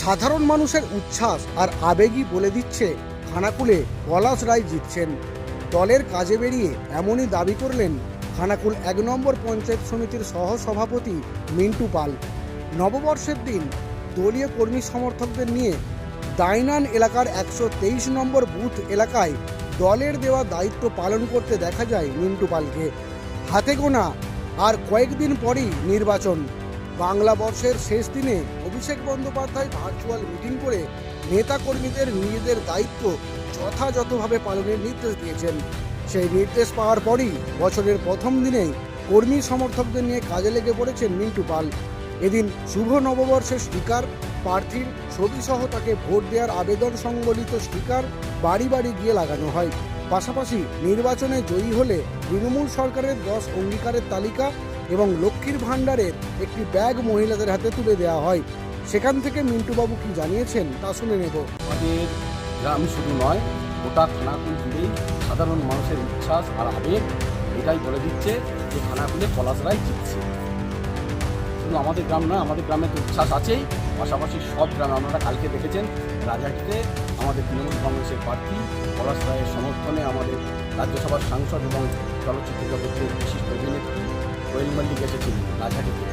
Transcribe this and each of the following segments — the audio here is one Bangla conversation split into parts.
সাধারণ মানুষের উচ্ছ্বাস আর আবেগই বলে দিচ্ছে খানাকুলে পলাশ রায় জিতছেন। দলের কাজে বেরিয়ে এমনই দাবি করলেন খানাকুল ১ নম্বর পঞ্চায়েত সমিতির সহসভাপতি মিন্টু পাল। নববর্ষের দিন দলীয় কর্মী সমর্থকদের নিয়ে দাইনান এলাকার ১২৩ নম্বর বুথ এলাকায় দলের দেওয়া দায়িত্ব পালন করতে দেখা যায় মিন্টু পালকে। হাতে গোনা আর কয়েকদিন পরেই নির্বাচন। বাংলা বর্ষের শেষ দিনে অভিষেক বন্দ্যোপাধ্যায় ভার্চুয়াল মিটিং করে নেতাকর্মীদের নিজেদের দায়িত্ব যথাযথভাবে পালনের নির্দেশ দিয়েছেন। সেই নির্দেশ পাওয়ার পরই বছরের প্রথম দিনেই কর্মী সমর্থকদের নিয়ে কাজে লেগে পড়েছেন মিন্টু পাল। এদিন শুভ নববর্ষের স্টিকার, প্রার্থীর ছবিসহ তাকে ভোট দেওয়ার আবেদন সংবলিত স্টিকার বাড়ি বাড়ি গিয়ে লাগানো হয়। পাশাপাশি নির্বাচনে জয়ী হলে তৃণমূল সরকারের 10 অঙ্গীকারের তালিকা এবং লক্ষ্মীর ভাণ্ডারের একটি ব্যাগ মহিলাদের হাতে তুলে দেওয়া হয়। সেখান থেকে মিন্টুবাবু কি জানিয়েছেন তা শুনে নেব। আমাদের গ্রাম শুধু নয়, গোটা খানাকুল জুড়েই সাধারণ মানুষের উচ্ছ্বাস আর আবেগ এটাই বলে দিচ্ছে যে খানাকুলে পলাশ রায় জিতছে। শুধু আমাদের গ্রাম নয়, আমাদের গ্রামে তো উচ্ছ্বাস আছেই, পাশাপাশি সব গ্রামে আপনারা কালকে দেখেছেন রাজাটিতে আমাদের তৃণমূল কংগ্রেসের প্রার্থী পলাশ রায়ের সমর্থনে আমাদের রাজ্যসভার সাংসদ এবং চলচ্চিত্র জগতের বিশিষ্ট অভিনেত্রী কোয়েল মল্লিক এসেছিলেন রাজাটিতে।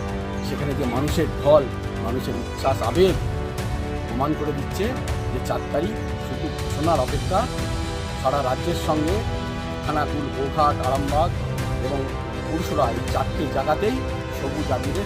সেখানে যে মানুষের ঢল, মানুষের উচ্ছ্বাস আবেগ প্রমাণ করে দিচ্ছে যে 4 তারিখ শুধু ঘোষণার অপেক্ষা। সারা রাজ্যের সঙ্গে খানাকুল, গোঘাট, আরামবাগ এবং পুরসুরা এই 4টে জায়গাতেই সবুজ আবিরে